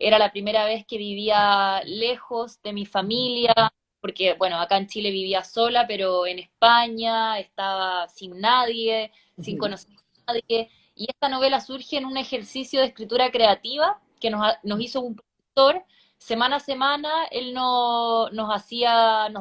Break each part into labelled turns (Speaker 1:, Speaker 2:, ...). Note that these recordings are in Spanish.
Speaker 1: era la primera vez que vivía lejos de mi familia, porque, bueno, acá en Chile vivía sola, pero en España estaba sin nadie, sin
Speaker 2: Ujú.
Speaker 1: conocer a nadie, y esta novela surge en un ejercicio de escritura creativa que nos hizo un profesor. Semana a semana él nos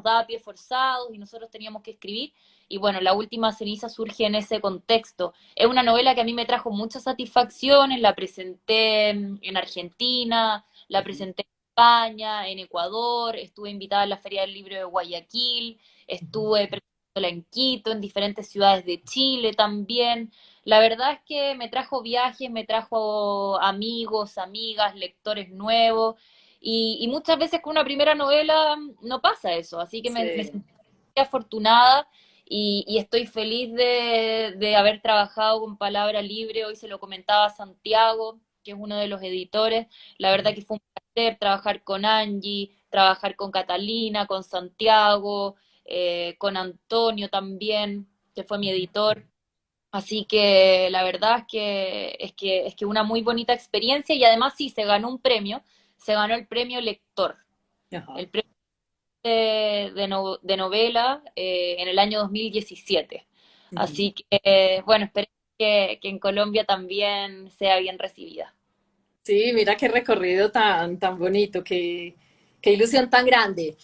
Speaker 1: daba pies forzados y nosotros teníamos que escribir. Y bueno, La Última Ceniza surge en ese contexto. Es una novela que a mí me trajo muchas satisfacciones, la presenté en Argentina, la presenté en España, en Ecuador, estuve invitada a la Feria del Libro de Guayaquil, estuve presentándola en Quito, en diferentes ciudades de Chile también. La verdad es que me trajo viajes, me trajo amigos, amigas, lectores nuevos, y muchas veces con una primera novela no pasa eso, así que me
Speaker 2: Sí.
Speaker 1: sentí afortunada y estoy feliz de haber trabajado con Palabra Libre. Hoy se lo comentaba a Santiago, que es uno de los editores. La verdad que fue un placer trabajar con Angie, trabajar con Catalina, con Santiago, con Antonio también, que fue mi editor. Así que la verdad es que una muy bonita experiencia, y además sí, se ganó un premio, se ganó el premio Lector,
Speaker 2: Ajá.
Speaker 1: el premio de novela en el año 2017.
Speaker 2: Ujú.
Speaker 1: Así que, bueno, esperemos que en Colombia también sea bien recibida.
Speaker 2: Sí, mira qué recorrido tan bonito, qué ilusión tan grande.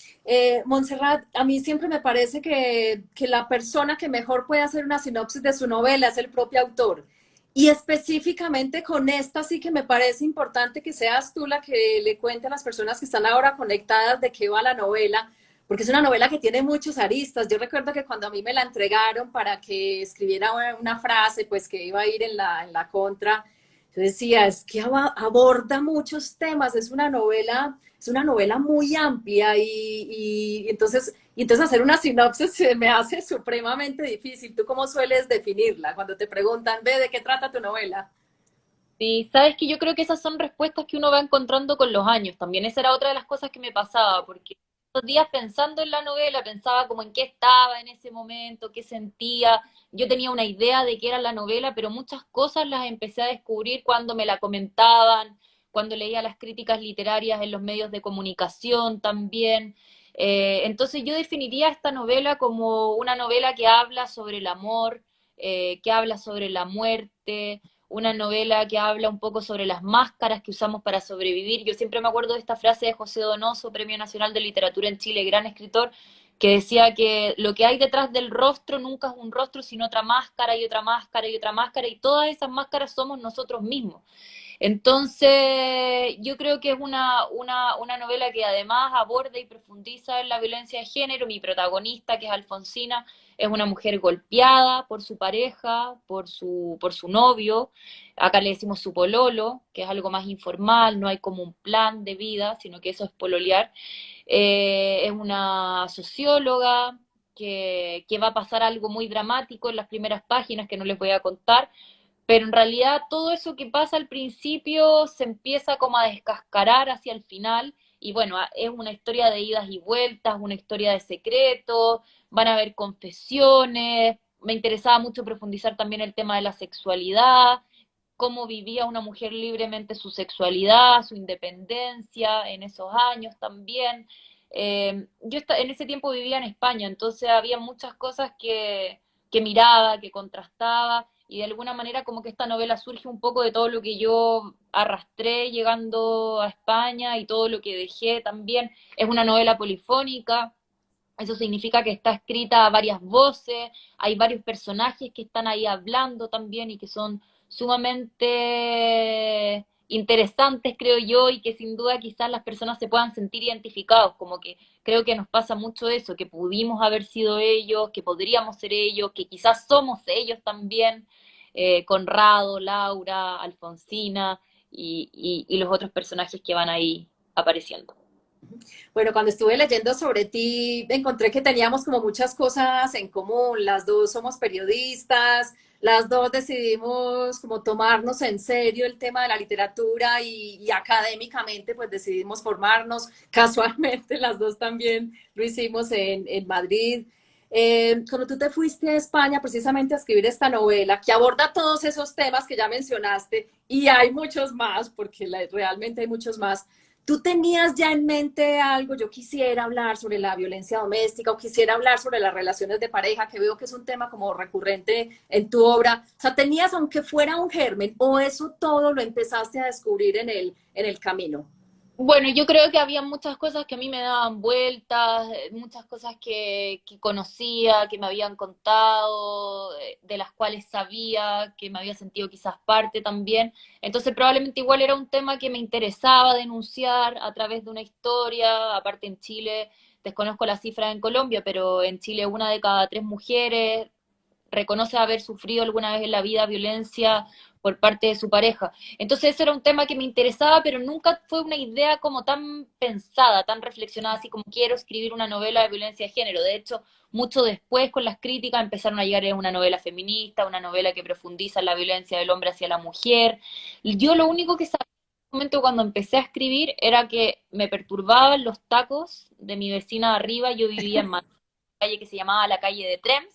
Speaker 2: Montserrat, a mí siempre me parece que la persona que mejor puede hacer una sinopsis de su novela es el propio autor. Y específicamente con esta sí que me parece importante que seas tú la que le cuente a las personas que están ahora conectadas de qué va la novela, porque es una novela que tiene muchos aristas. Yo recuerdo que cuando a mí me la entregaron para que escribiera una frase, pues que iba a ir en la contra, yo decía, es que aborda muchos temas, es una novela muy amplia y entonces hacer una sinopsis se me hace supremamente difícil. ¿Tú cómo sueles definirla cuando te preguntan, ve, de qué trata tu novela?
Speaker 1: Sí, sabes que yo creo que esas son respuestas que uno va encontrando con los años también. Esa era otra de las cosas que me pasaba, porque estos días pensando en la novela, pensaba como en qué estaba en ese momento, qué sentía. Yo tenía una idea de qué era la novela, pero muchas cosas las empecé a descubrir cuando me la comentaban, cuando leía las críticas literarias en los medios de comunicación también. Entonces yo definiría esta novela como una novela que habla sobre el amor, que habla sobre la muerte, una novela que habla un poco sobre las máscaras que usamos para sobrevivir. Yo siempre me acuerdo de esta frase de José Donoso, Premio Nacional de Literatura en Chile, gran escritor, que decía que lo que hay detrás del rostro nunca es un rostro, sino otra máscara y otra máscara y otra máscara, y todas esas máscaras somos nosotros mismos. Entonces, yo creo que es una novela que además aborda y profundiza en la violencia de género. Mi protagonista, que es Alfonsina, es una mujer golpeada por su pareja, por su novio. Acá le decimos su pololo, que es algo más informal, no hay como un plan de vida, sino que eso es pololear. Es una socióloga que va a pasar algo muy dramático en las primeras páginas que no les voy a contar, pero en realidad todo eso que pasa al principio se empieza como a descascarar hacia el final, y bueno, es una historia de idas y vueltas, una historia de secretos, van a haber confesiones. Me interesaba mucho profundizar también el tema de la sexualidad, cómo vivía una mujer libremente su sexualidad, su independencia en esos años también. En ese tiempo vivía en España, entonces había muchas cosas que miraba, que contrastaba, y de alguna manera como que esta novela surge un poco de todo lo que yo arrastré llegando a España y todo lo que dejé también. Es una novela polifónica. Eso significa que está escrita a varias voces, hay varios personajes que están ahí hablando también y que son sumamente interesantes, creo yo, y que sin duda quizás las personas se puedan sentir identificados, como que creo que nos pasa mucho eso, que pudimos haber sido ellos, que podríamos ser ellos, que quizás somos ellos también, Conrado, Laura, Alfonsina y los otros personajes que van ahí apareciendo.
Speaker 2: Bueno, cuando estuve leyendo sobre ti, encontré que teníamos como muchas cosas en común. Las dos somos periodistas, las dos decidimos como tomarnos en serio el tema de la literatura y académicamente pues decidimos formarnos. Casualmente las dos también lo hicimos en Madrid. Cuando tú te fuiste a España precisamente a escribir esta novela que aborda todos esos temas que ya mencionaste, y hay muchos más, porque realmente hay muchos más, ¿tú tenías ya en mente algo? Yo quisiera hablar sobre la violencia doméstica o quisiera hablar sobre las relaciones de pareja, que veo que es un tema como recurrente en tu obra. O sea, ¿tenías, aunque fuera un germen, o eso todo lo empezaste a descubrir en el camino?
Speaker 1: Bueno, yo creo que había muchas cosas que a mí me daban vueltas, muchas cosas que conocía, que me habían contado, de las cuales sabía, que me había sentido quizás parte también. Entonces probablemente igual era un tema que me interesaba denunciar a través de una historia. Aparte en Chile, desconozco la cifra en Colombia, pero en Chile una de cada tres mujeres reconoce haber sufrido alguna vez en la vida violencia por parte de su pareja. Entonces ese era un tema que me interesaba, pero nunca fue una idea como tan pensada, tan reflexionada, así como quiero escribir una novela de violencia de género. De hecho, mucho después con las críticas empezaron a llegar a una novela feminista, una novela que profundiza en la violencia del hombre hacia la mujer. Yo lo único que sabía en ese momento cuando empecé a escribir era que me perturbaban los tacos de mi vecina de arriba. Yo vivía en una calle que se llamaba la calle de Trems,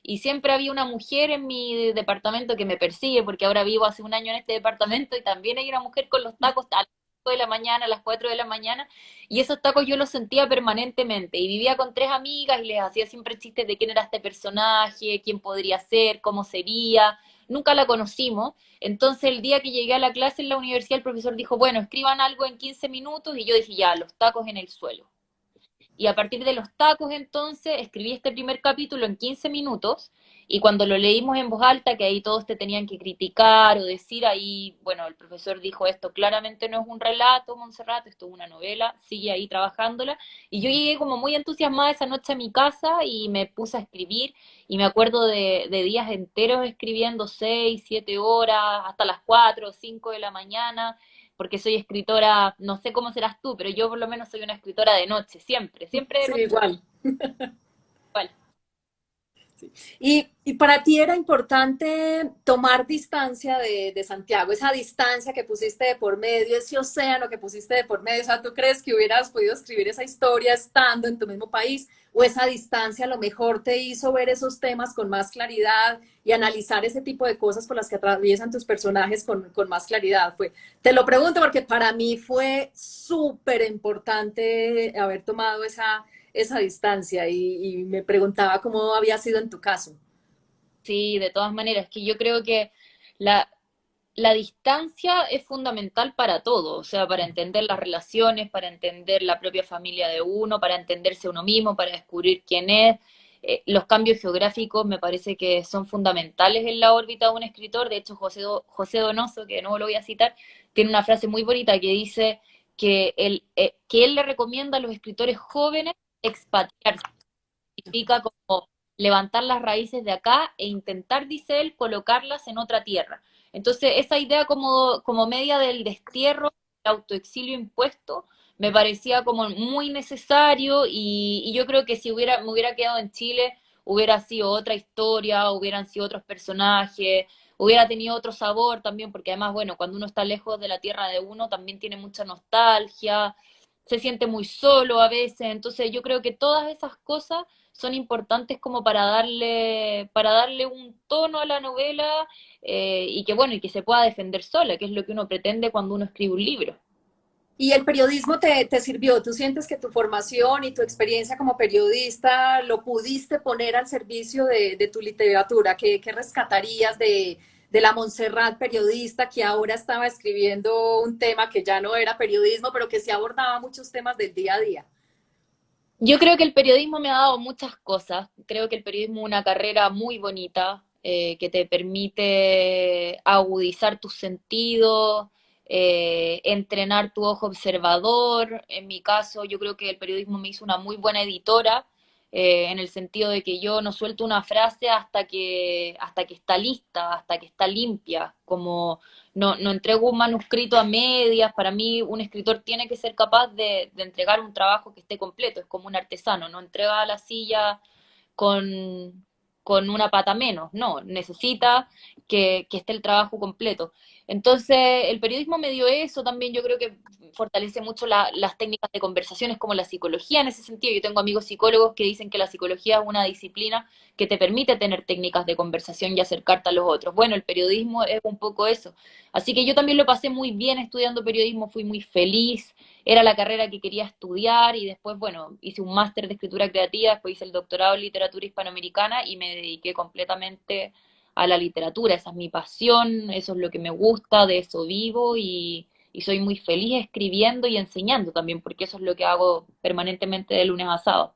Speaker 1: y siempre había una mujer en mi departamento que me persigue, porque ahora vivo hace un año en este departamento, y también hay una mujer con los tacos a las 5 de la mañana, a las 4 de la mañana, y esos tacos yo los sentía permanentemente, y vivía con tres amigas y les hacía siempre chistes de quién era este personaje, quién podría ser, cómo sería. Nunca la conocimos. Entonces el día que llegué a la clase en la universidad, el profesor dijo, bueno, escriban algo en 15 minutos, y yo dije, ya, los tacos en el suelo. Y a partir de los tacos, entonces, escribí este primer capítulo en 15 minutos, y cuando lo leímos en voz alta, que ahí todos te tenían que criticar o decir, ahí, bueno, el profesor dijo, esto claramente no es un relato, Montserrat, esto es una novela, sigue ahí trabajándola. Y yo llegué como muy entusiasmada esa noche a mi casa y me puse a escribir, y me acuerdo de días enteros escribiendo 6, 7 horas, hasta las 4 o 5 de la mañana, porque soy escritora, no sé cómo serás tú, pero yo por lo menos soy una escritora de noche, siempre, siempre de
Speaker 2: Sí,
Speaker 1: noche
Speaker 2: igual.
Speaker 1: igual.
Speaker 2: Y para ti era importante tomar distancia de Santiago, esa distancia que pusiste de por medio, ese océano que pusiste de por medio. O sea, ¿tú crees que hubieras podido escribir esa historia estando en tu mismo país? ¿O esa distancia a lo mejor te hizo ver esos temas con más claridad y analizar ese tipo de cosas por las que atraviesan tus personajes con más claridad? Pues, te lo pregunto porque para mí fue súper importante haber tomado esa distancia y me preguntaba cómo había sido en tu caso.
Speaker 1: Sí, de todas maneras, que yo creo que la, la distancia es fundamental para todo, o sea, para entender las relaciones, para entender la propia familia de uno, para entenderse uno mismo, para descubrir quién es. Los cambios geográficos me parece que son fundamentales en la órbita de un escritor. De hecho, José Donoso, que no lo voy a citar, tiene una frase muy bonita que dice que él le recomienda a los escritores jóvenes expatriarse. Significa como levantar las raíces de acá e intentar, dice él, colocarlas en otra tierra. Entonces, esa idea como media del destierro, el autoexilio impuesto, me parecía como muy necesario, y yo creo que si me hubiera quedado en Chile, hubiera sido otra historia, hubieran sido otros personajes, hubiera tenido otro sabor también, porque además, bueno, cuando uno está lejos de la tierra de uno, también tiene mucha nostalgia, se siente muy solo a veces. Entonces yo creo que todas esas cosas son importantes como para darle un tono a la novela, y que bueno, y que se pueda defender sola, que es lo que uno pretende cuando uno escribe un libro.
Speaker 2: ¿Y el periodismo te sirvió? ¿Tú sientes que tu formación y tu experiencia como periodista lo pudiste poner al servicio de tu literatura? ¿Qué rescatarías de la Montserrat periodista que ahora estaba escribiendo un tema que ya no era periodismo, pero que sí abordaba muchos temas del día a día?
Speaker 1: Yo creo que el periodismo me ha dado muchas cosas. Creo que el periodismo es una carrera muy bonita, que te permite agudizar tus sentidos, entrenar tu ojo observador. En mi caso, yo creo que el periodismo me hizo una muy buena editora, en el sentido de que yo no suelto una frase hasta que está lista, hasta que está limpia. Como no entrego un manuscrito a medias. Para mí un escritor tiene que ser capaz de entregar un trabajo que esté completo, es como un artesano, no entrega la silla con, con una pata menos, no, necesita que esté el trabajo completo. Entonces, el periodismo me dio eso también, yo creo que fortalece mucho las técnicas de conversaciones como la psicología en ese sentido. Yo tengo amigos psicólogos que dicen que la psicología es una disciplina que te permite tener técnicas de conversación y acercarte a los otros. Bueno, el periodismo es un poco eso. Así que yo también lo pasé muy bien estudiando periodismo, fui muy feliz, era la carrera que quería estudiar y después, bueno, hice un máster de escritura creativa, después hice el doctorado en literatura hispanoamericana y me dediqué completamente a la literatura. Esa es mi pasión, eso es lo que me gusta, de eso vivo y soy muy feliz escribiendo y enseñando también, porque eso es lo que hago permanentemente de lunes a sábado.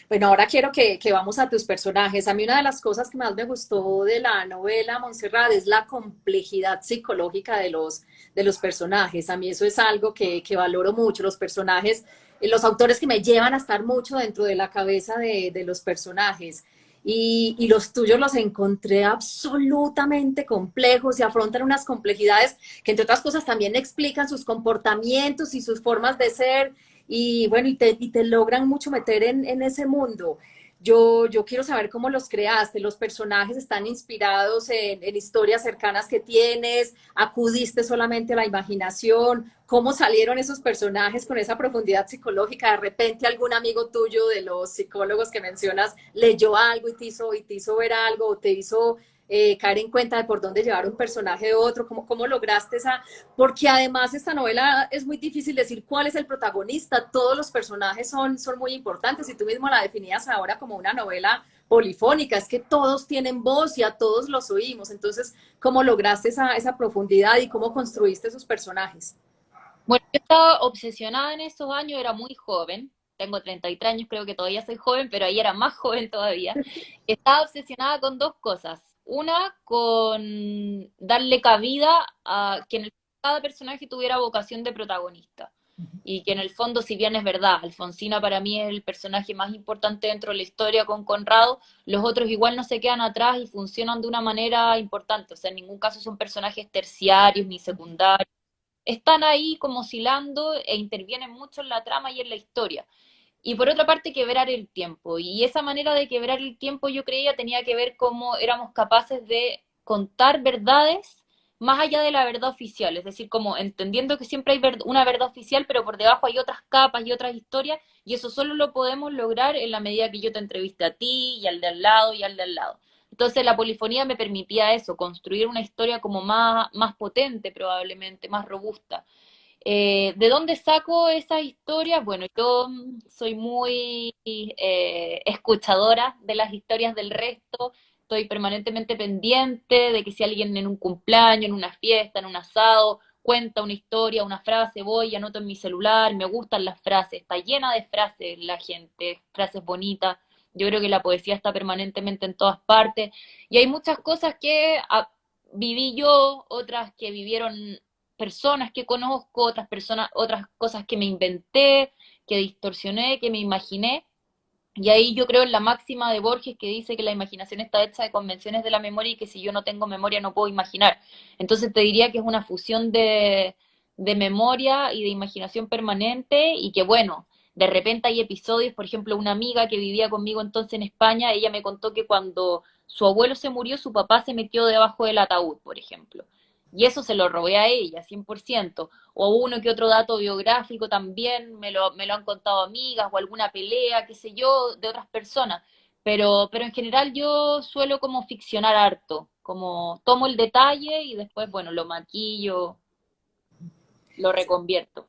Speaker 2: Bueno, ahora quiero que vamos a tus personajes. A mí una de las cosas que más me gustó de la novela Montserrat es la complejidad psicológica de los personajes. A mí eso es algo que valoro mucho, los personajes, los autores que me llevan a estar mucho dentro de la cabeza de los personajes. Y los tuyos los encontré absolutamente complejos y afrontan unas complejidades que entre otras cosas también explican sus comportamientos y sus formas de ser y bueno, y te logran mucho meter en ese mundo. Yo quiero saber cómo los creaste, los personajes están inspirados en historias cercanas que tienes, acudiste solamente a la imaginación, cómo salieron esos personajes con esa profundidad psicológica, de repente algún amigo tuyo de los psicólogos que mencionas leyó algo y te hizo ver algo, o te hizo caer en cuenta de por dónde llevar un personaje de otro, cómo lograste esa, porque además esta novela es muy difícil decir cuál es el protagonista, todos los personajes son muy importantes y tú mismo la definías ahora como una novela polifónica, es que todos tienen voz y a todos los oímos, entonces, ¿cómo lograste esa profundidad y cómo construiste esos personajes?
Speaker 1: Bueno, yo estaba obsesionada en esos años, era muy joven, tengo 33 años, creo que todavía soy joven, pero ahí era más joven todavía. Estaba obsesionada con dos cosas. Una, con darle cabida a que en cada personaje tuviera vocación de protagonista. Y que en el fondo, si bien es verdad, Alfonsina para mí es el personaje más importante dentro de la historia con Conrado, los otros igual no se quedan atrás y funcionan de una manera importante. O sea, en ningún caso son personajes terciarios ni secundarios, están ahí como oscilando e intervienen mucho en la trama y en la historia. Y por otra parte, quebrar el tiempo. Y esa manera de quebrar el tiempo yo creía tenía que ver cómo éramos capaces de contar verdades más allá de la verdad oficial, es decir, como entendiendo que siempre hay una verdad oficial, pero por debajo hay otras capas y otras historias, y eso solo lo podemos lograr en la medida que yo te entreviste a ti y al de al lado y al de al lado. Entonces la polifonía me permitía eso, construir una historia como más potente probablemente, más robusta. ¿De dónde saco esas historias? Bueno, yo soy muy escuchadora de las historias del resto, estoy permanentemente pendiente de que si alguien en un cumpleaños, en una fiesta, en un asado, cuenta una historia, una frase, voy, anoto en mi celular, me gustan las frases, está llena de frases la gente, frases bonitas. Yo creo que la poesía está permanentemente en todas partes y hay muchas cosas que viví yo, otras que vivieron personas que conozco, otras personas, otras cosas que me inventé, que distorsioné, que me imaginé. Y ahí yo creo en la máxima de Borges que dice que la imaginación está hecha de convenciones de la memoria y que si yo no tengo memoria no puedo imaginar. Entonces te diría que es una fusión de memoria y de imaginación permanente y que bueno, de repente hay episodios, por ejemplo, una amiga que vivía conmigo entonces en España, ella me contó que cuando su abuelo se murió, su papá se metió debajo del ataúd, por ejemplo. Y eso se lo robé a ella, 100%. O uno que otro dato biográfico también me lo han contado amigas o alguna pelea, qué sé yo, de otras personas. Pero en general yo suelo como ficcionar harto, como tomo el detalle y después, bueno, lo maquillo, lo reconvierto.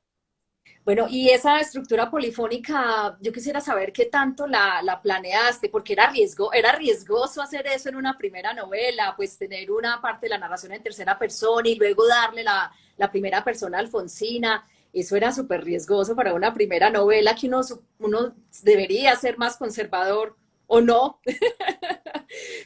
Speaker 2: Bueno, y esa estructura polifónica, yo quisiera saber qué tanto la planeaste, porque era riesgoso hacer eso en una primera novela, pues tener una parte de la narración en tercera persona y luego darle la primera persona a Alfonsina. Eso era súper riesgoso para una primera novela que uno debería ser más conservador o no.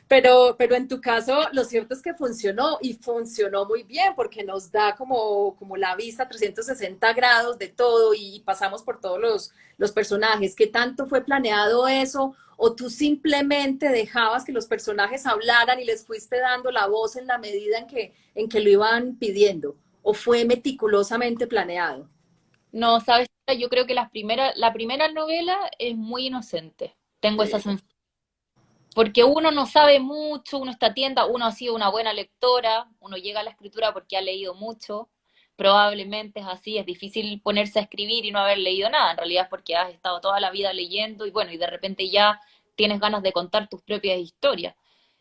Speaker 2: Pero en tu caso, lo cierto es que funcionó y funcionó muy bien porque nos da como la vista 360 grados de todo y pasamos por todos los personajes. ¿Qué tanto fue planeado eso? ¿O tú simplemente dejabas que los personajes hablaran y les fuiste dando la voz en la medida en que lo iban pidiendo? ¿O fue meticulosamente planeado?
Speaker 1: No, sabes, yo creo que la primera novela es muy inocente. Tengo esa
Speaker 2: Sí.
Speaker 1: sensación. porque uno no sabe mucho, uno está atenta, uno ha sido una buena lectora, uno llega a la escritura porque ha leído mucho, probablemente es así, es difícil ponerse a escribir y no haber leído nada, en realidad es porque has estado toda la vida leyendo y bueno, y de repente ya tienes ganas de contar tus propias historias.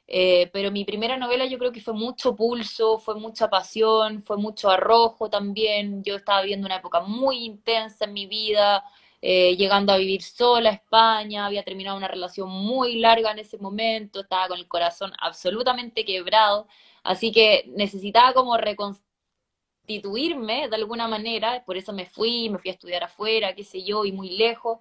Speaker 1: Pero mi primera novela yo creo que fue mucho pulso, fue mucha pasión, fue mucho arrojo también. Yo estaba viviendo una época muy intensa en mi vida, llegando a vivir sola a España, había terminado una relación muy larga en ese momento, estaba con el corazón absolutamente quebrado, así que necesitaba como reconstituirme de alguna manera, por eso me fui a estudiar afuera, qué sé yo, y muy lejos.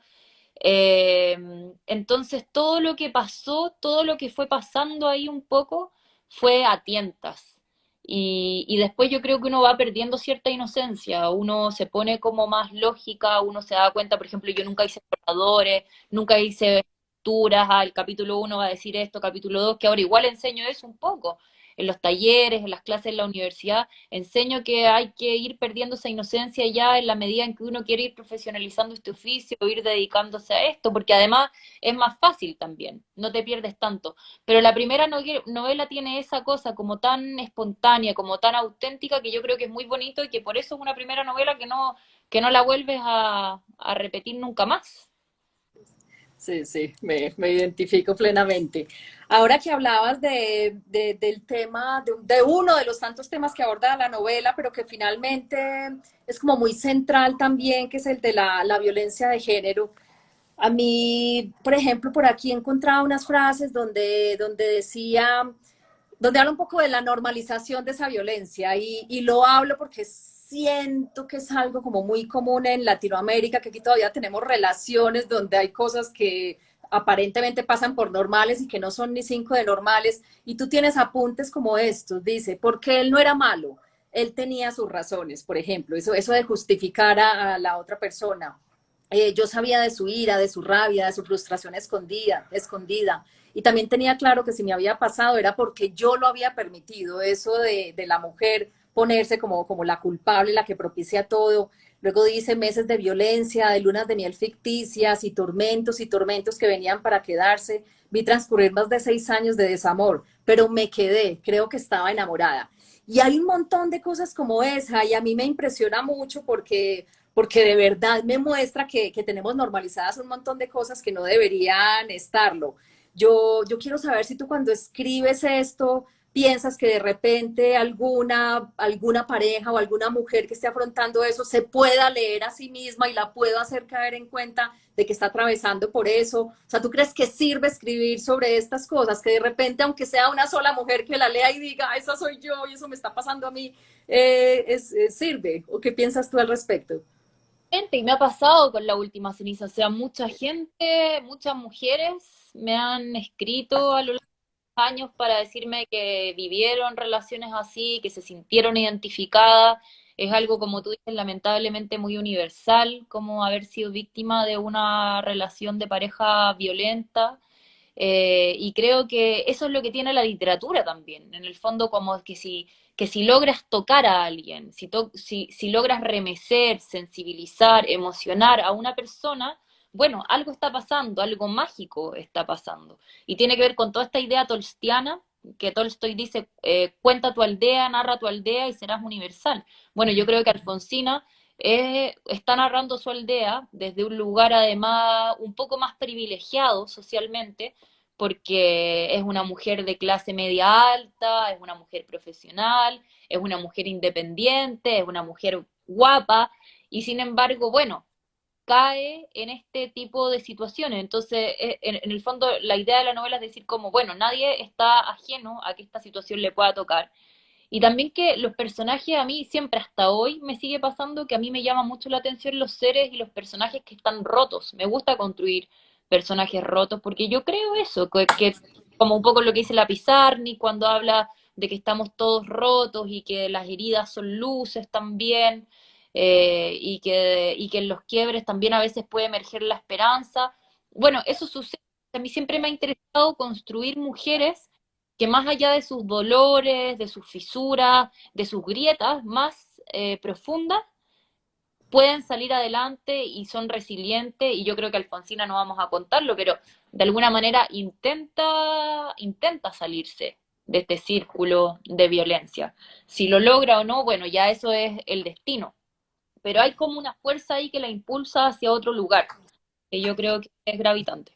Speaker 1: Eh, entonces todo lo que pasó, todo lo que fue pasando ahí un poco, fue a tientas. Y después yo creo que uno va perdiendo cierta inocencia, uno se pone como más lógica, uno se da cuenta, por ejemplo, yo nunca hice borradores, nunca hice lecturas, el capítulo uno va a decir esto, capítulo 2 que ahora igual enseño eso un poco, en los talleres, en las clases en la universidad, enseño que hay que ir perdiendo esa inocencia ya en la medida en que uno quiere ir profesionalizando este oficio, ir dedicándose a esto, porque además es más fácil también, no te pierdes tanto. Pero la primera novela tiene esa cosa como tan espontánea, como tan auténtica, que yo creo que es muy bonito y que por eso es una primera novela que no la vuelves a repetir nunca más.
Speaker 2: Sí, sí, me identifico plenamente. Ahora que hablabas del tema, de uno de los tantos temas que aborda la novela, pero que finalmente es como muy central también, que es el de la violencia de género. A mí, por ejemplo, por aquí he encontrado unas frases donde decía, donde habla un poco de la normalización de esa violencia y lo hablo porque siento que es algo como muy común en Latinoamérica, que aquí todavía tenemos relaciones donde hay cosas que aparentemente pasan por normales y que no son ni cinco de normales, y tú tienes apuntes como estos, dice, porque él no era malo, él tenía sus razones, por ejemplo, eso de justificar a la otra persona. Yo sabía de su ira, de su rabia, de su frustración escondida. Y también tenía claro que si me había pasado era porque yo lo había permitido, eso de la mujer ponerse como la culpable, la que propicia todo. Luego dice meses de violencia, de lunas de miel ficticias y tormentos que venían para quedarse. Vi transcurrir más de 6 años de desamor, pero me quedé, creo que estaba enamorada. Y hay un montón de cosas como esa y a mí me impresiona mucho porque de verdad me muestra que tenemos normalizadas un montón de cosas que no deberían estarlo. Yo quiero saber si tú cuando escribes esto piensas que de repente alguna pareja o alguna mujer que esté afrontando eso se pueda leer a sí misma y la pueda hacer caer en cuenta de que está atravesando por eso. O sea, ¿tú crees que sirve escribir sobre estas cosas? Que de repente, aunque sea una sola mujer que la lea y diga, esa soy yo y eso me está pasando a mí, ¿sirve? ¿O qué piensas tú al respecto?
Speaker 1: Y me ha pasado con la última ceniza, o sea, mucha gente, muchas mujeres me han escrito a lo largo de los años para decirme que vivieron relaciones así, que se sintieron identificadas. Es algo, como tú dices, lamentablemente muy universal, como haber sido víctima de una relación de pareja violenta. Y creo que eso es lo que tiene la literatura también, en el fondo como que si logras tocar a alguien, si logras remecer, sensibilizar, emocionar a una persona, bueno, algo está pasando, algo mágico está pasando. Y tiene que ver con toda esta idea tolstiana, que Tolstoy dice, cuenta tu aldea, narra tu aldea y serás universal. Bueno, yo creo que Alfonsina está narrando su aldea desde un lugar además un poco más privilegiado socialmente, porque es una mujer de clase media alta, es una mujer profesional, es una mujer independiente, es una mujer guapa, y sin embargo, bueno, cae en este tipo de situaciones. Entonces, en el fondo, la idea de la novela es decir como, bueno, nadie está ajeno a que esta situación le pueda tocar. Y también que los personajes, a mí siempre hasta hoy me sigue pasando que a mí me llama mucho la atención los seres y los personajes que están rotos. Me gusta construir personajes rotos porque yo creo eso, que como un poco lo que dice la Pizarni cuando habla de que estamos todos rotos y que las heridas son luces también, y que en los quiebres también a veces puede emerger la esperanza. Bueno, eso sucede. A mí siempre me ha interesado construir mujeres que más allá de sus dolores, de sus fisuras, de sus grietas más profundas, pueden salir adelante y son resilientes, y yo creo que Alfonsina no vamos a contarlo, pero de alguna manera intenta salirse de este círculo de violencia. Si lo logra o no, bueno, ya eso es el destino. Pero hay como una fuerza ahí que la impulsa hacia otro lugar, que yo creo que es gravitante.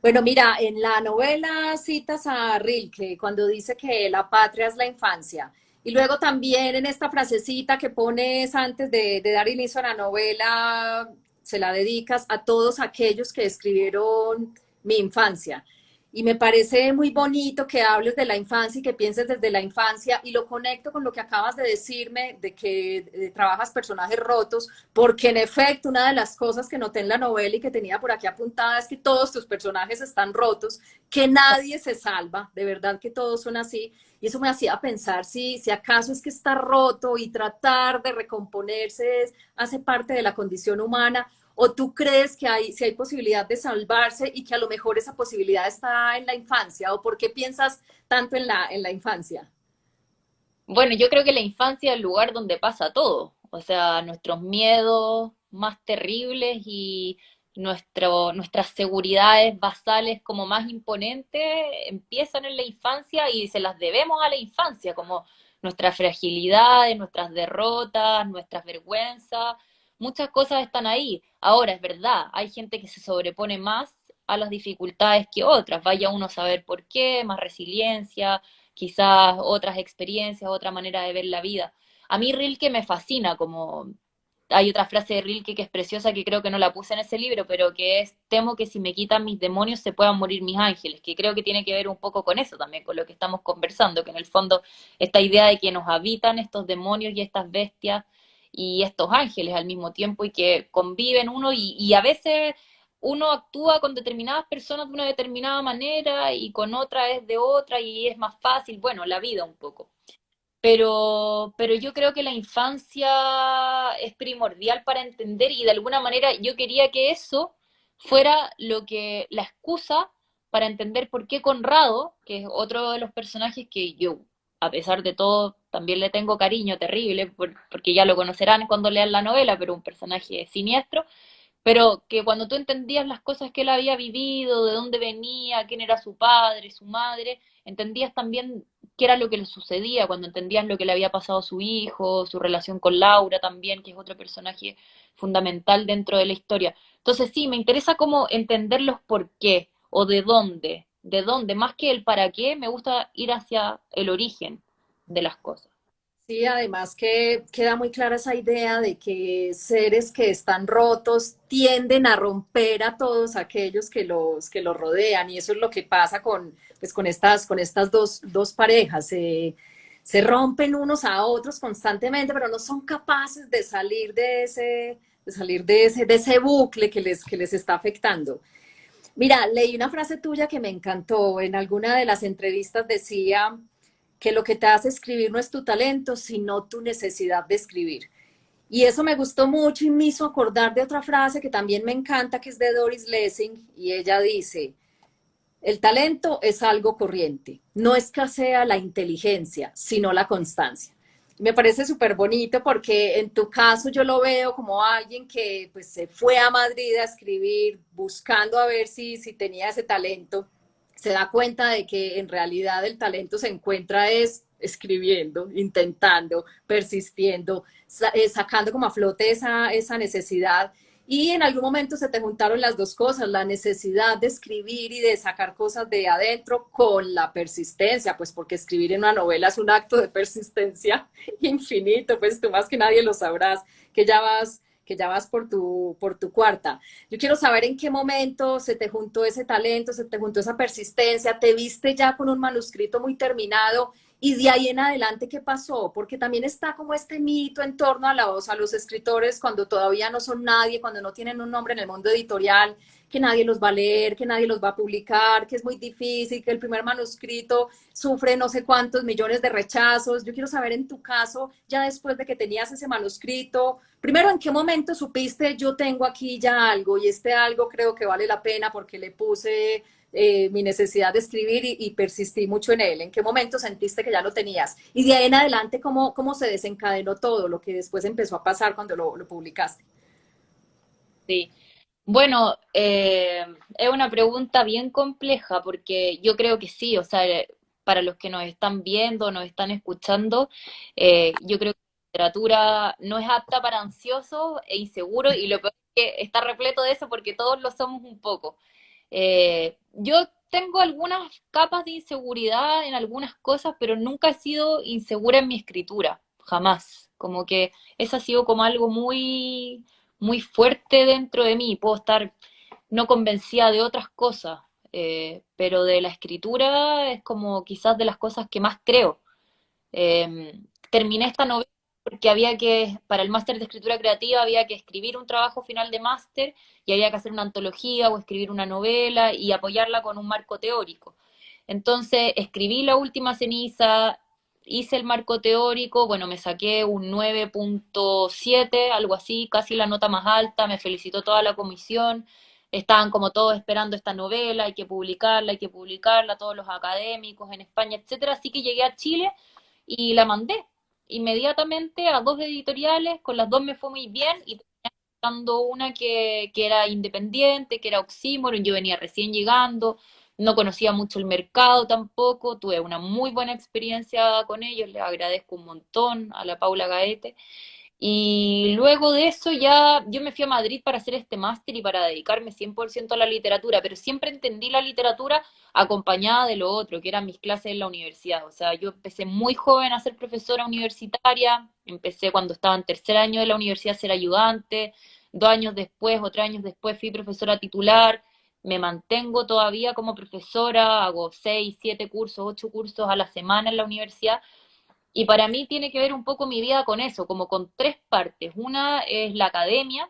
Speaker 2: Bueno, mira, en la novela citas a Rilke cuando dice que la patria es la infancia. Y luego también en esta frasecita que pones antes de dar inicio a la novela, se la dedicas a todos aquellos que escribieron mi infancia. Y me parece muy bonito que hables de la infancia y que pienses desde la infancia y lo conecto con lo que acabas de decirme de que trabajas personajes rotos, porque en efecto una de las cosas que noté en la novela y que tenía por aquí apuntada es que todos tus personajes están rotos, que nadie se salva, de verdad que todos son así. Y eso me hacía pensar si acaso es que está roto y tratar de recomponerse hace parte de la condición humana. ¿O tú crees que si hay posibilidad de salvarse y que a lo mejor esa posibilidad está en la infancia? ¿O por qué piensas tanto en la infancia?
Speaker 1: Bueno, yo creo que la infancia es el lugar donde pasa todo. O sea, nuestros miedos más terribles y nuestras seguridades basales como más imponentes empiezan en la infancia y se las debemos a la infancia, como nuestras fragilidades, nuestras derrotas, nuestras vergüenzas, muchas cosas están ahí. Ahora, es verdad, hay gente que se sobrepone más a las dificultades que otras, vaya uno a saber por qué, más resiliencia, quizás otras experiencias, otra manera de ver la vida. A mí Rilke me fascina, como hay otra frase de Rilke que es preciosa, que creo que no la puse en ese libro, pero que es, temo que si me quitan mis demonios se puedan morir mis ángeles, que creo que tiene que ver un poco con eso también, con lo que estamos conversando, que en el fondo esta idea de que nos habitan estos demonios y estas bestias y estos ángeles al mismo tiempo y que conviven uno y a veces uno actúa con determinadas personas de una determinada manera y con otra es de otra y es más fácil, bueno, la vida un poco. Pero yo creo que la infancia es primordial para entender y de alguna manera yo quería que eso fuera lo que la excusa para entender por qué Conrado, que es otro de los personajes que yo, a pesar de todo, también le tengo cariño terrible, porque ya lo conocerán cuando lean la novela, pero un personaje siniestro, pero que cuando tú entendías las cosas que él había vivido, de dónde venía, quién era su padre, su madre, entendías también qué era lo que le sucedía, cuando entendías lo que le había pasado a su hijo, su relación con Laura también, que es otro personaje fundamental dentro de la historia. Entonces sí, me interesa como entender los por qué o de dónde, más que el para qué, me gusta ir hacia el origen de las cosas.
Speaker 2: Sí, además que queda muy clara esa idea de que seres que están rotos tienden a romper a todos aquellos que los rodean y eso es lo que pasa con, pues, con estas dos parejas. Se rompen unos a otros constantemente, pero no son capaces de salir de ese bucle que les está afectando. Mira, leí una frase tuya que me encantó. En alguna de las entrevistas decía que lo que te hace escribir no es tu talento, sino tu necesidad de escribir. Y eso me gustó mucho y me hizo acordar de otra frase que también me encanta, que es de Doris Lessing, y ella dice, el talento es algo corriente, no escasea la inteligencia, sino la constancia. Me parece súper bonito porque en tu caso yo lo veo como alguien que pues se fue a Madrid a escribir buscando a ver si tenía ese talento, se da cuenta de que en realidad el talento se encuentra es escribiendo, intentando, persistiendo, sacando como a flote esa necesidad y en algún momento se te juntaron las dos cosas, la necesidad de escribir y de sacar cosas de adentro con la persistencia, pues porque escribir en una novela es un acto de persistencia infinito, pues tú más que nadie lo sabrás, que ya vas por tu cuarta. Yo quiero saber en qué momento se te juntó ese talento, se te juntó esa persistencia, te viste ya con un manuscrito muy terminado y de ahí en adelante, ¿qué pasó? Porque también está como este mito en torno a los escritores cuando todavía no son nadie, cuando no tienen un nombre en el mundo editorial, que nadie los va a leer, que nadie los va a publicar, que es muy difícil, que el primer manuscrito sufre no sé cuántos millones de rechazos. Yo quiero saber en tu caso, ya después de que tenías ese manuscrito, primero, ¿en qué momento supiste yo tengo aquí ya algo y este algo creo que vale la pena porque le puse mi necesidad de escribir y persistí mucho en él? ¿En qué momento sentiste que ya lo tenías? Y de ahí en adelante, ¿cómo se desencadenó todo lo que después empezó a pasar cuando lo publicaste?
Speaker 1: Sí. Bueno, es una pregunta bien compleja porque yo creo que sí, o sea, para los que nos están viendo, nos están escuchando, yo creo que la literatura no es apta para ansiosos e inseguros y lo peor es que está repleto de eso porque todos lo somos un poco. Yo tengo algunas capas de inseguridad en algunas cosas, pero nunca he sido insegura en mi escritura, jamás. Como que eso ha sido como algo muy fuerte dentro de mí. Puedo estar no convencida de otras cosas, pero de la escritura es como quizás de las cosas que más creo. Terminé esta novela porque para el máster de escritura creativa había que escribir un trabajo final de máster y había que hacer una antología o escribir una novela y apoyarla con un marco teórico. Entonces escribí La Última Ceniza, hice el marco teórico, bueno, me saqué un 9.7, algo así, casi la nota más alta, me felicitó toda la comisión, estaban como todos esperando esta novela, hay que publicarla, todos los académicos en España, etcétera, así que llegué a Chile y la mandé inmediatamente a dos editoriales, con las dos me fue muy bien y terminé dando una que era independiente, que era Oxímoron, yo venía recién llegando, no conocía mucho el mercado tampoco, tuve una muy buena experiencia con ellos, les agradezco un montón a la Paula Gaete. Y luego de eso ya yo me fui a Madrid para hacer este máster y para dedicarme 100% a la literatura, pero siempre entendí la literatura acompañada de lo otro, que eran mis clases en la universidad. O sea, yo empecé muy joven a ser profesora universitaria, empecé cuando estaba en tercer año de la universidad a ser ayudante, 2 años después o 3 años después fui profesora titular, me mantengo todavía como profesora, hago 6, 7 cursos, 8 cursos a la semana en la universidad y para mí tiene que ver un poco mi vida con eso, como con tres partes. Una es la academia,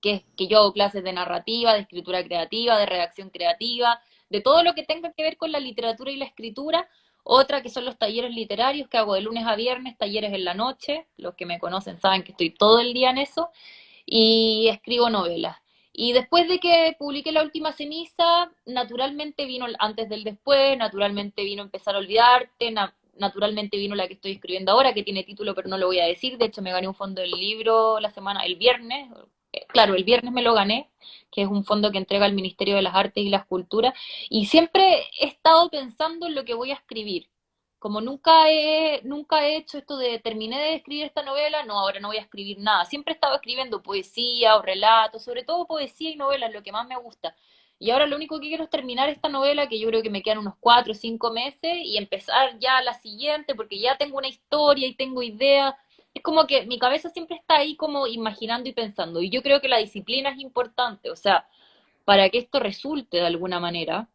Speaker 1: que es que yo hago clases de narrativa, de escritura creativa, de redacción creativa, de todo lo que tenga que ver con la literatura y la escritura. Otra que son los talleres literarios que hago de lunes a viernes, talleres en la noche. Los que me conocen saben que estoy todo el día en eso. Y escribo novelas. Y después de que publiqué La Última Ceniza, naturalmente vino antes del después, naturalmente vino Empezar a Olvidarte, naturalmente vino la que estoy escribiendo ahora, que tiene título pero no lo voy a decir. De hecho, me gané un fondo del libro el viernes. Claro, el viernes me lo gané, que es un fondo que entrega el Ministerio de las Artes y las Culturas. Y siempre he estado pensando en lo que voy a escribir. Como nunca he hecho esto de terminé de escribir esta novela, no, ahora no voy a escribir nada. Siempre he estado escribiendo poesía o relatos, sobre todo poesía y novelas, lo que más me gusta. Y ahora lo único que quiero es terminar esta novela, que yo creo que me quedan unos 4 o 5 meses, y empezar ya la siguiente, porque ya tengo una historia y tengo ideas. Es como que mi cabeza siempre está ahí como imaginando y pensando. Y yo creo que la disciplina es importante, o sea, para que esto resulte de alguna manera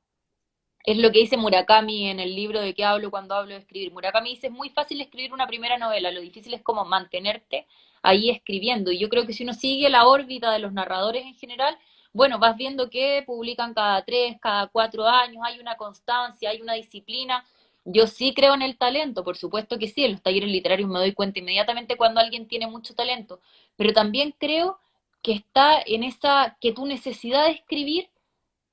Speaker 1: es lo que dice Murakami en el libro de que hablo cuando hablo de escribir. Murakami dice, es muy fácil escribir una primera novela, lo difícil es como mantenerte ahí escribiendo. Y yo creo que si uno sigue la órbita de los narradores en general, bueno, vas viendo que publican cada 3, cada 4 años, hay una constancia, hay una disciplina. Yo sí creo en el talento, por supuesto que sí, en los talleres literarios me doy cuenta inmediatamente cuando alguien tiene mucho talento, pero también creo que está en esa, que tu necesidad de escribir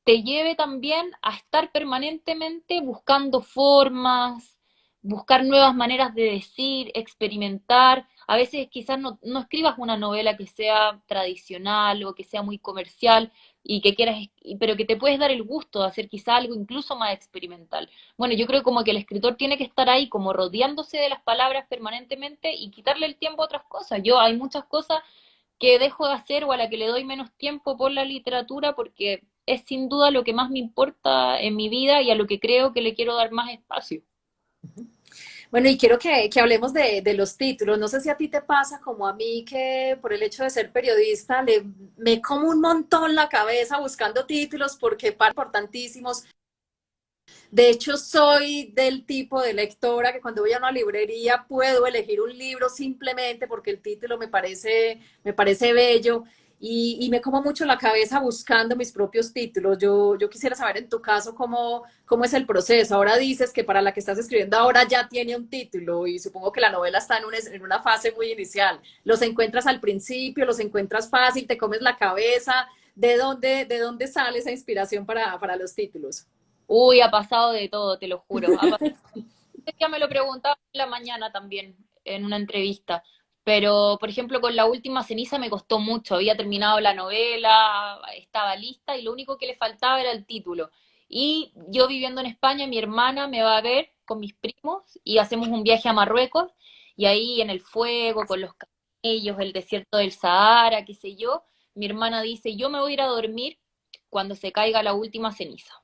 Speaker 1: te lleve también a estar permanentemente buscando formas, buscar nuevas maneras de decir, experimentar. A veces quizás no escribas una novela que sea tradicional o que sea muy comercial y que quieras, pero que te puedes dar el gusto de hacer quizás algo incluso más experimental. Bueno, yo creo como que el escritor tiene que estar ahí como rodeándose de las palabras permanentemente y quitarle el tiempo a otras cosas. Yo hay muchas cosas que dejo de hacer o a la que le doy menos tiempo por la literatura porque es sin duda lo que más me importa en mi vida y a lo que creo que le quiero dar más espacio.
Speaker 2: Bueno, y quiero que hablemos de los títulos. No sé si a ti te pasa como a mí que por el hecho de ser periodista me como un montón la cabeza buscando títulos porque para importantísimos. De hecho, soy del tipo de lectora que cuando voy a una librería puedo elegir un libro simplemente porque el título me parece bello y me como mucho la cabeza buscando mis propios títulos. Yo quisiera saber en tu caso cómo es el proceso. Ahora dices que para la que estás escribiendo ahora ya tiene un título y supongo que la novela está en una fase muy inicial. ¿Los encuentras al principio? ¿Los encuentras fácil? ¿Te comes la cabeza? De dónde sale esa inspiración para los títulos?
Speaker 1: Uy, ha pasado de todo, te lo juro. Ya me lo preguntaba en la mañana también, en una entrevista. Pero, por ejemplo, con La Última Ceniza me costó mucho. Había terminado la novela, estaba lista y lo único que le faltaba era el título. Y yo viviendo en España, mi hermana me va a ver con mis primos y hacemos un viaje a Marruecos y ahí en el fuego, con los camellos, el desierto del Sahara, qué sé yo, mi hermana dice, yo me voy a ir a dormir cuando se caiga la última ceniza.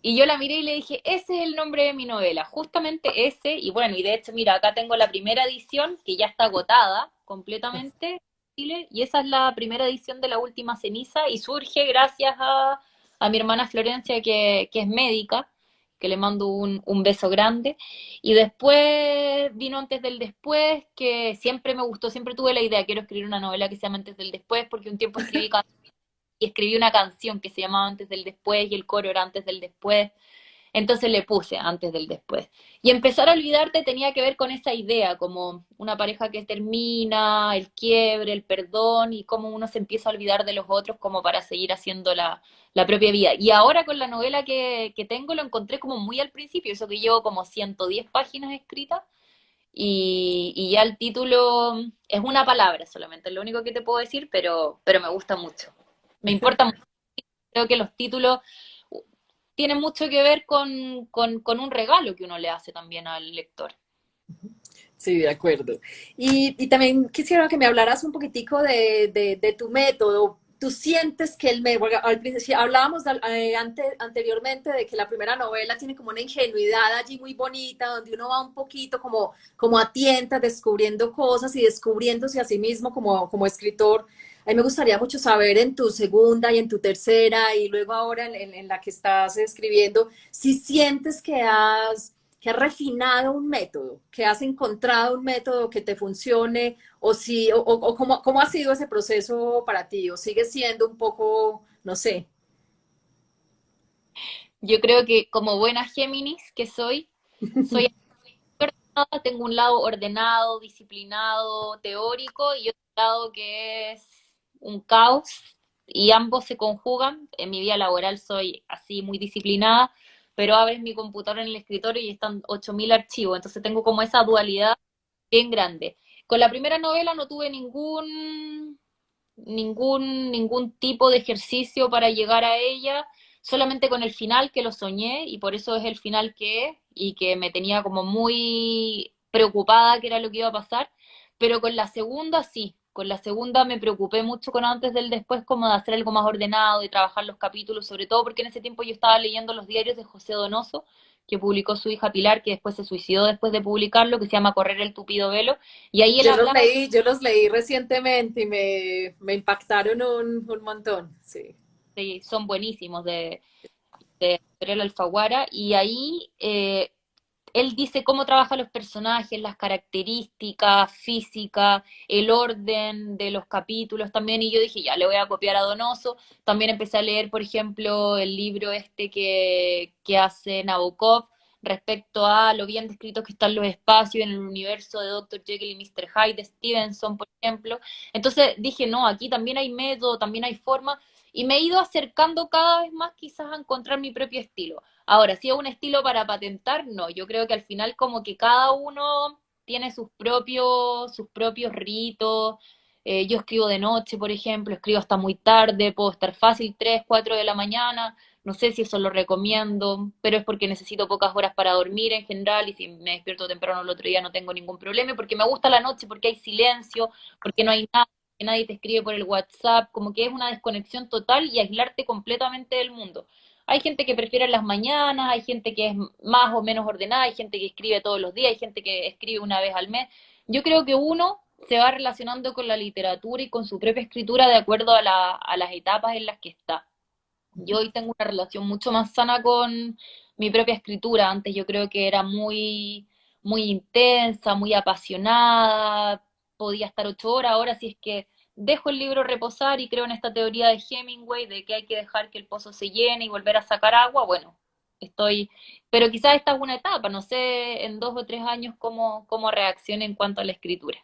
Speaker 1: Y yo la miré y le dije, ese es el nombre de mi novela, justamente ese, y bueno, y de hecho, mira, acá tengo la primera edición que ya está agotada completamente en Chile, y esa es la primera edición de La Última Ceniza, y surge gracias a mi hermana Florencia, que es médica, que le mando un beso grande, y después vino Antes del Después, que siempre me gustó, siempre tuve la idea, quiero escribir una novela que se llama Antes del Después, porque un tiempo y escribí una canción que se llamaba Antes del Después y el coro era Antes del Después. Entonces le puse Antes del Después. Y empezar a olvidarte tenía que ver con esa idea, como una pareja que termina, el quiebre, el perdón y cómo uno se empieza a olvidar de los otros como para seguir haciendo la propia vida. Y ahora con la novela que tengo lo encontré como muy al principio, eso que llevo como 110 páginas escritas y ya el título es una palabra solamente, es lo único que te puedo decir, pero me gusta mucho. Me importa mucho. Creo que los títulos tienen mucho que ver con un regalo que uno le hace también al lector.
Speaker 2: Sí, de acuerdo. Y también quisiera que me hablaras un poquitico de tu método. ¿Tú sientes que el método, al principio hablábamos anteriormente de que la primera novela tiene como una ingenuidad allí muy bonita, donde uno va un poquito como a tientas, descubriendo cosas y descubriéndose a sí mismo como escritor? A mí me gustaría mucho saber en tu segunda y en tu tercera y luego ahora en la que estás escribiendo, si sientes que has refinado un método, que has encontrado un método que te funcione, o si, o cómo ha sido ese proceso para ti, o sigue siendo un poco, no sé.
Speaker 1: Yo creo que como buena Géminis que soy ordenada, tengo un lado ordenado, disciplinado, teórico y otro lado que es un caos y ambos se conjugan. En mi vida laboral soy así muy disciplinada, pero abres mi computadora en el escritorio y están 8000 archivos, entonces tengo como esa dualidad bien grande. Con la primera novela no tuve ningún tipo de ejercicio para llegar a ella, solamente con el final que lo soñé y por eso es el final que es y que me tenía como muy preocupada que era lo que iba a pasar, pero con la segunda sí, con la segunda me preocupé mucho con Antes del Después como de hacer algo más ordenado, de trabajar los capítulos, sobre todo porque en ese tiempo yo estaba leyendo los diarios de José Donoso, que publicó su hija Pilar, que después se suicidó después de publicarlo, que se llama Correr el tupido velo, y ahí él hablaba.
Speaker 2: Yo los leí recientemente y me impactaron un montón, sí.
Speaker 1: Sí, son buenísimos de Gabriel Alfaguara, y ahí él dice cómo trabaja los personajes, las características físicas, el orden de los capítulos también, y yo dije, ya, le voy a copiar a Donoso. También empecé a leer, por ejemplo, el libro este que hace Nabokov respecto a lo bien descritos que están los espacios en el universo de Dr. Jekyll y Mr. Hyde de Stevenson, por ejemplo. Entonces dije, no, aquí también hay método, también hay forma, y me he ido acercando cada vez más quizás a encontrar mi propio estilo. Ahora, si es un estilo para patentar, no. Yo creo que al final como que cada uno tiene sus propios ritos. Yo escribo de noche, por ejemplo, escribo hasta muy tarde, puedo estar fácil 3, 4 de la mañana. No sé si eso lo recomiendo, pero es porque necesito pocas horas para dormir en general y si me despierto temprano el otro día no tengo ningún problema, porque me gusta la noche, porque hay silencio, porque no hay nada, que nadie te escribe por el WhatsApp, como que es una desconexión total y aislarte completamente del mundo. Hay gente que prefiere las mañanas, hay gente que es más o menos ordenada, hay gente que escribe todos los días, hay gente que escribe una vez al mes. Yo creo que uno se va relacionando con la literatura y con su propia escritura de acuerdo a las etapas en las que está. Yo hoy tengo una relación mucho más sana con mi propia escritura. Antes yo creo que era muy intensa, muy apasionada, podía estar 8 horas. Ahora si es que dejo el libro reposar y creo en esta teoría de Hemingway de que hay que dejar que el pozo se llene y volver a sacar agua, bueno, estoy, pero quizás esta es una etapa, no sé en 2 o 3 años cómo reaccione en cuanto a la escritura.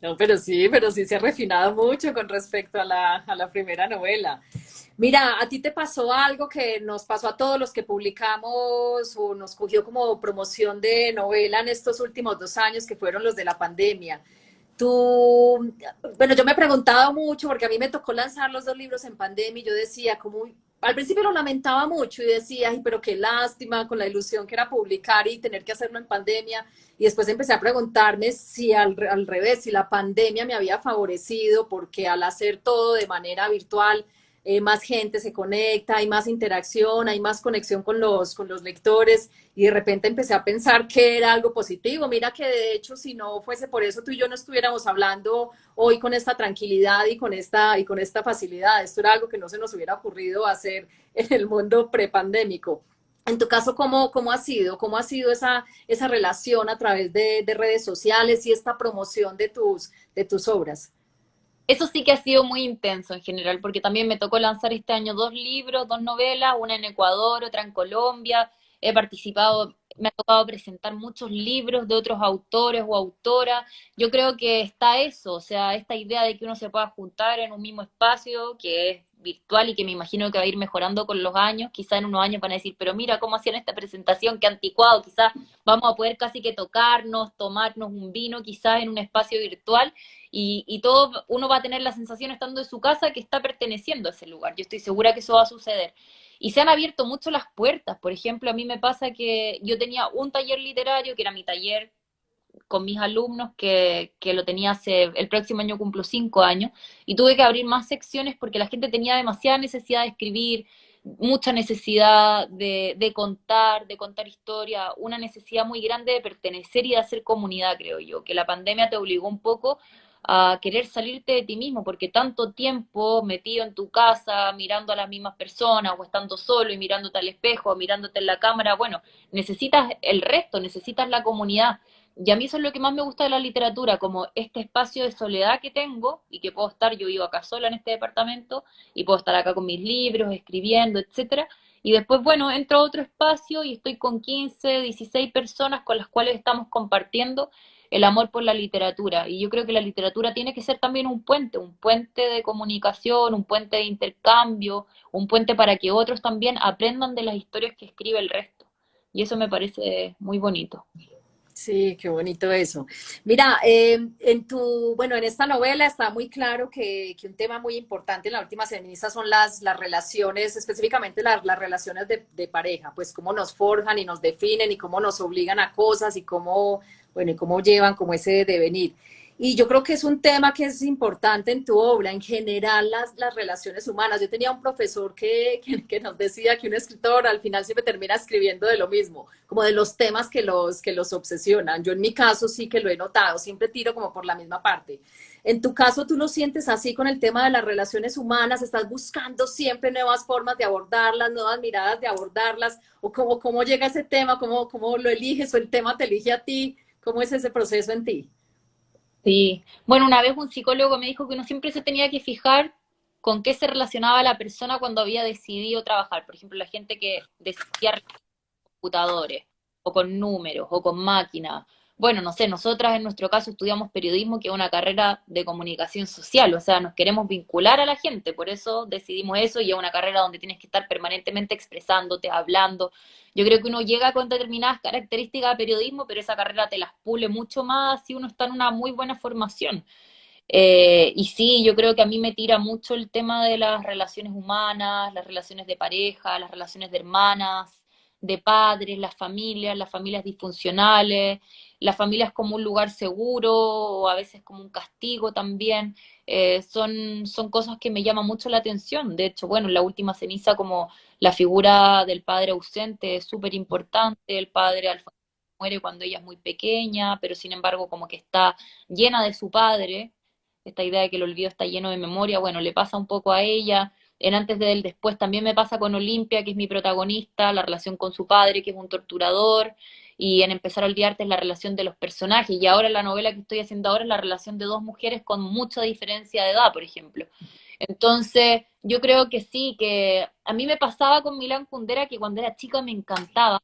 Speaker 2: No, pero sí se ha refinado mucho con respecto a la primera novela. Mira, ¿a ti te pasó algo que nos pasó a todos los que publicamos o nos cogió como promoción de novela en estos últimos 2 años, que fueron los de la pandemia? Tú, bueno, yo me he preguntado mucho porque a mí me tocó lanzar los 2 libros en pandemia y yo decía, como, al principio lo lamentaba mucho y decía, ay, pero qué lástima con la ilusión que era publicar y tener que hacerlo en pandemia. Y después empecé a preguntarme si al revés, si la pandemia me había favorecido, porque al hacer todo de manera virtual, más gente se conecta, hay más interacción, hay más conexión con los lectores y de repente empecé a pensar que era algo positivo. Mira que de hecho si no fuese por eso tú y yo no estuviéramos hablando hoy con esta tranquilidad y con esta facilidad. Esto era algo que no se nos hubiera ocurrido hacer en el mundo prepandémico. En tu caso, ¿cómo ha sido? ¿Cómo ha sido esa relación a través de redes sociales y esta promoción de tus obras?
Speaker 1: Eso sí que ha sido muy intenso en general, porque también me tocó lanzar este año 2 libros, 2 novelas, una en Ecuador, otra en Colombia. He participado, me ha tocado presentar muchos libros de otros autores o autoras. Yo creo que está eso, o sea, esta idea de que uno se pueda juntar en un mismo espacio, que es virtual y que me imagino que va a ir mejorando con los años. Quizá en unos años van a decir, pero mira cómo hacían esta presentación, qué anticuado. Quizá vamos a poder casi que tocarnos, tomarnos un vino, quizás en un espacio virtual y todo, uno va a tener la sensación estando en su casa que está perteneciendo a ese lugar. Yo estoy segura que eso va a suceder. Y se han abierto mucho las puertas. Por ejemplo, a mí me pasa que yo tenía un taller literario, que era mi taller con mis alumnos, que lo tenía el próximo año cumplo 5 años, y tuve que abrir más secciones porque la gente tenía demasiada necesidad de escribir, mucha necesidad de contar historia, una necesidad muy grande de pertenecer y de hacer comunidad, creo yo, que la pandemia te obligó un poco a querer salirte de ti mismo, porque tanto tiempo metido en tu casa, mirando a las mismas personas, o estando solo y mirándote al espejo, o mirándote en la cámara, bueno, necesitas el resto, necesitas la comunidad. Y a mí eso es lo que más me gusta de la literatura, como este espacio de soledad que tengo y que puedo estar, yo vivo acá sola en este departamento y puedo estar acá con mis libros, escribiendo, etcétera. Y después, bueno, entro a otro espacio y estoy con 15, 16 personas con las cuales estamos compartiendo el amor por la literatura. Y yo creo que la literatura tiene que ser también un puente de comunicación, un puente de intercambio, un puente para que otros también aprendan de las historias que escribe el resto. Y eso me parece muy bonito.
Speaker 2: Sí, qué bonito eso. Mira, bueno, en esta novela está muy claro que un tema muy importante en la última feminista son las relaciones, específicamente las relaciones de pareja, pues cómo nos forjan y nos definen y cómo nos obligan a cosas y cómo, bueno, y cómo llevan como ese devenir. Y yo creo que es un tema que es importante en tu obra, en general las relaciones humanas. Yo tenía un profesor que nos decía que un escritor al final siempre termina escribiendo de lo mismo, como de los temas que los obsesionan. Yo en mi caso sí que lo he notado, siempre tiro como por la misma parte. En tu caso, ¿tú lo sientes así con el tema de las relaciones humanas? ¿Estás buscando siempre nuevas formas de abordarlas, nuevas miradas de abordarlas? ¿O cómo llega ese tema? ¿Cómo lo eliges? ¿O el tema te elige a ti? ¿Cómo es ese proceso en ti?
Speaker 1: Sí. Bueno, una vez un psicólogo me dijo que uno siempre se tenía que fijar con qué se relacionaba la persona cuando había decidido trabajar. Por ejemplo, la gente que decidía computadores, o con números, o con máquinas. Bueno, no sé, nosotras en nuestro caso estudiamos periodismo, que es una carrera de comunicación social, o sea, nos queremos vincular a la gente, por eso decidimos eso y es una carrera donde tienes que estar permanentemente expresándote, hablando. Yo creo que uno llega con determinadas características de periodismo, pero esa carrera te las pule mucho más si uno está en una muy buena formación. Y sí, yo creo que a mí me tira mucho el tema de las relaciones humanas, las relaciones de pareja, las relaciones de hermanas, de padres, las familias disfuncionales, las familias como un lugar seguro o a veces como un castigo también. Son cosas que me llaman mucho la atención. De hecho, bueno, en la última ceniza como la figura del padre ausente es súper importante, el padre Alfonso muere cuando ella es muy pequeña, pero sin embargo como que está llena de su padre, esta idea de que el olvido está lleno de memoria, bueno, le pasa un poco a ella. En Antes de él, después también me pasa con Olimpia, que es mi protagonista, la relación con su padre, que es un torturador, y en Empezar a olvidarte es la relación de los personajes, y ahora la novela que estoy haciendo ahora es la relación de dos mujeres con mucha diferencia de edad, por ejemplo. Entonces, yo creo que sí, que a mí me pasaba con Milán Kundera que cuando era chica me encantaba,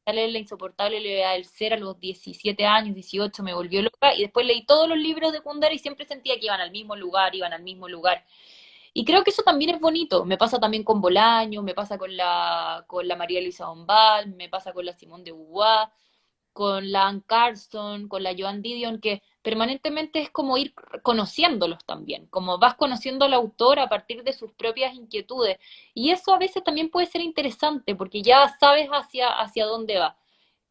Speaker 1: a leer La insoportable levedad del ser a los 17 años, 18, me volvió loca, y después leí todos los libros de Kundera y siempre sentía que iban al mismo lugar, iban al mismo lugar. Y creo que eso también es bonito. Me pasa también con Bolaño, me pasa con la María Luisa Bombal, me pasa con la Simone de Beauvoir, con la Anne Carson, con la Joan Didion, que permanentemente es como ir conociéndolos también, como vas conociendo al autor a partir de sus propias inquietudes. Y eso a veces también puede ser interesante, porque ya sabes hacia dónde va.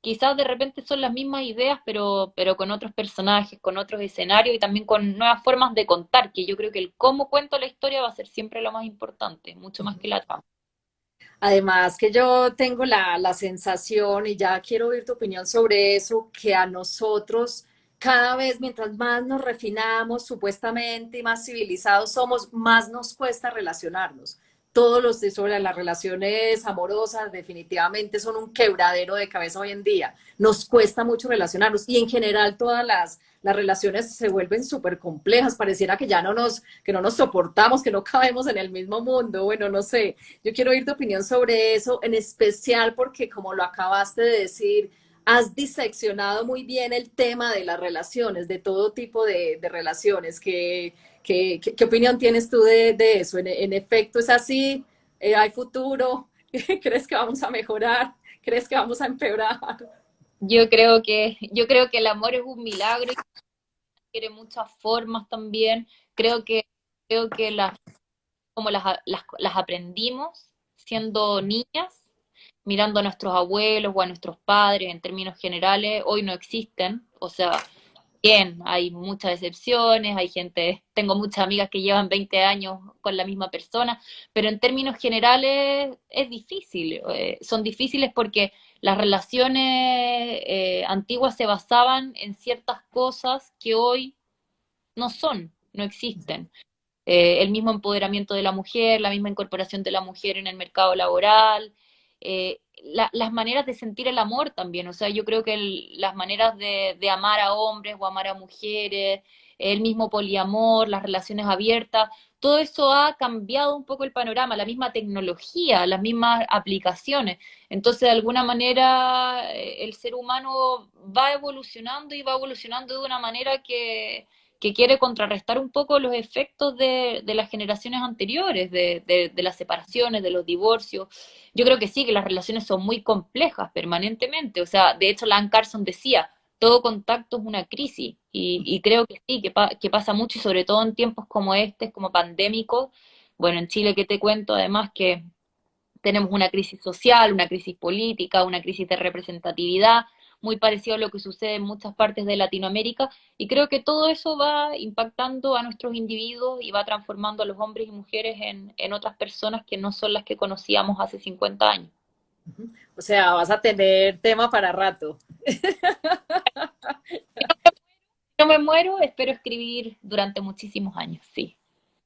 Speaker 1: Quizás de repente son las mismas ideas, pero con otros personajes, con otros escenarios y también con nuevas formas de contar, que yo creo que el cómo cuento la historia va a ser siempre lo más importante, mucho más que la trama.
Speaker 2: Además que yo tengo la sensación, y ya quiero oír tu opinión sobre eso, que a nosotros cada vez mientras más nos refinamos supuestamente y más civilizados somos, más nos cuesta relacionarnos. Todos los de sobre las relaciones amorosas definitivamente son un quebradero de cabeza hoy en día. Nos cuesta mucho relacionarnos y en general todas las relaciones se vuelven súper complejas. Pareciera que no nos soportamos, que no cabemos en el mismo mundo. Bueno, no sé. Yo quiero oír tu opinión sobre eso, en especial porque, como lo acabaste de decir, has diseccionado muy bien el tema de las relaciones, de todo tipo de relaciones. ¿Qué opinión tienes tú de eso? En efecto, ¿es así? ¿Hay futuro? ¿Crees que vamos a mejorar? ¿Crees que vamos a empeorar?
Speaker 1: Yo creo que el amor es un milagro y tiene muchas formas también. Creo que, creo que como las aprendimos siendo niñas, mirando a nuestros abuelos o a nuestros padres en términos generales, hoy no existen. O sea, bien, hay muchas excepciones, hay gente, tengo muchas amigas que llevan 20 años con la misma persona, pero en términos generales es difícil. Son difíciles porque las relaciones antiguas se basaban en ciertas cosas que hoy no son, no existen. El mismo empoderamiento de la mujer, la misma incorporación de la mujer en el mercado laboral, las maneras de sentir el amor también. O sea, yo creo que las maneras de amar a hombres o amar a mujeres, el mismo poliamor, las relaciones abiertas, todo eso ha cambiado un poco el panorama, la misma tecnología, las mismas aplicaciones. Entonces, de alguna manera, el ser humano va evolucionando y va evolucionando de una manera que quiere contrarrestar un poco los efectos de las generaciones anteriores, de las separaciones, de los divorcios. Yo creo que sí, que las relaciones son muy complejas permanentemente. O sea, de hecho, Lan Carson decía, todo contacto es una crisis. Y creo que sí, que pasa mucho y sobre todo en tiempos como este, como pandémicos. Bueno, en Chile, ¿qué te cuento? Además que tenemos una crisis social, una crisis política, una crisis de representatividad, muy parecido a lo que sucede en muchas partes de Latinoamérica, y creo que todo eso va impactando a nuestros individuos y va transformando a los hombres y mujeres en otras personas que no son las que conocíamos hace 50 años.
Speaker 2: O sea, vas a tener tema para rato.
Speaker 1: Si no me muero, espero escribir durante muchísimos años, sí.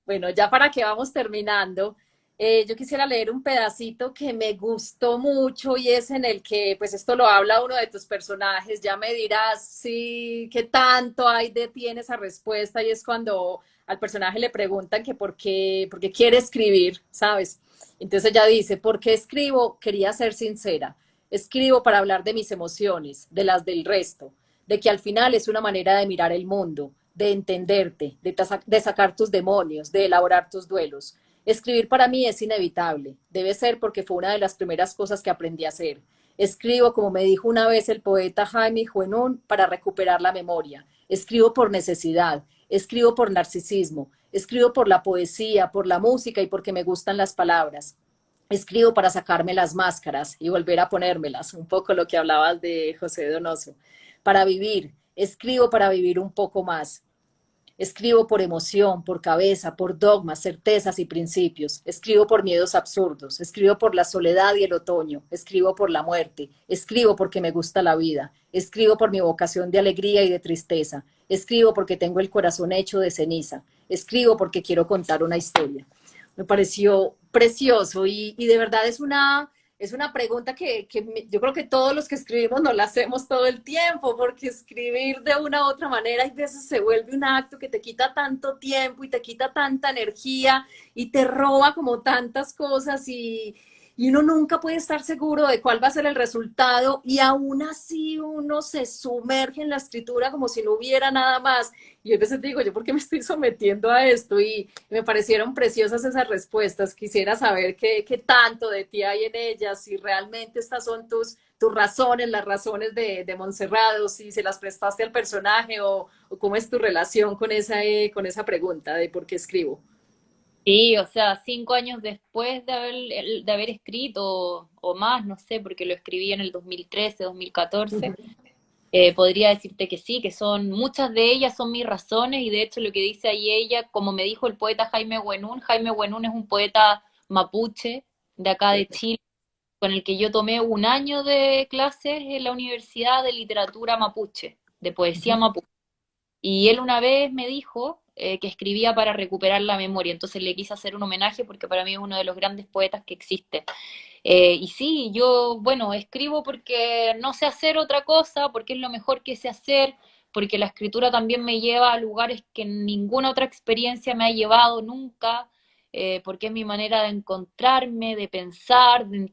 Speaker 2: Bueno, ya para que vamos terminando, yo quisiera leer un pedacito que me gustó mucho y es en el que, pues esto lo habla uno de tus personajes, ya me dirás sí, qué tanto hay de ti en esa respuesta y es cuando al personaje le preguntan que por qué quiere escribir, ¿sabes? Entonces ella dice, ¿por qué escribo? Quería ser sincera. Escribo para hablar de mis emociones, de las del resto, de que al final es una manera de mirar el mundo, de entenderte, de sacar tus demonios, de elaborar tus duelos. Escribir para mí es inevitable. Debe ser porque fue una de las primeras cosas que aprendí a hacer. Escribo, como me dijo una vez el poeta Jaime Juenón, para recuperar la memoria. Escribo por necesidad. Escribo por narcisismo. Escribo por la poesía, por la música y porque me gustan las palabras. Escribo para sacarme las máscaras y volver a ponérmelas. Un poco lo que hablabas de José Donoso. Para vivir. Escribo para vivir un poco más. Escribo por emoción, por cabeza, por dogmas, certezas y principios. Escribo por miedos absurdos. Escribo por la soledad y el otoño. Escribo por la muerte. Escribo porque me gusta la vida. Escribo por mi vocación de alegría y de tristeza. Escribo porque tengo el corazón hecho de ceniza. Escribo porque quiero contar una historia. Me pareció precioso y de verdad es una pregunta que yo creo que todos los que escribimos nos la hacemos todo el tiempo, porque escribir de una u otra manera a veces se vuelve un acto que te quita tanto tiempo y te quita tanta energía y te roba como tantas cosas y uno nunca puede estar seguro de cuál va a ser el resultado y aún así uno se sumerge en la escritura como si no hubiera nada más. Y a veces digo, ¿yo por qué me estoy sometiendo a esto? Y me parecieron preciosas esas respuestas. Quisiera saber qué tanto de ti hay en ellas, si realmente estas son tus razones, las razones de Montserrat, o si se las prestaste al personaje, o cómo es tu relación con esa pregunta de por qué escribo.
Speaker 1: Sí, o sea, 5 años después de haber escrito, o más, no sé, porque lo escribí en el 2013, 2014, podría decirte que sí, que son, muchas de ellas son mis razones, y de hecho lo que dice ahí ella, como me dijo el poeta Jaime Buenún es un poeta mapuche de acá de Chile, con el que yo tomé un año de clases en la Universidad de Literatura Mapuche, de poesía mapuche. Y él una vez me dijo que escribía para recuperar la memoria, entonces le quise hacer un homenaje porque para mí es uno de los grandes poetas que existe. Y sí, yo, bueno, escribo porque no sé hacer otra cosa, porque es lo mejor que sé hacer, porque la escritura también me lleva a lugares que ninguna otra experiencia me ha llevado nunca, porque es mi manera de encontrarme, de pensar,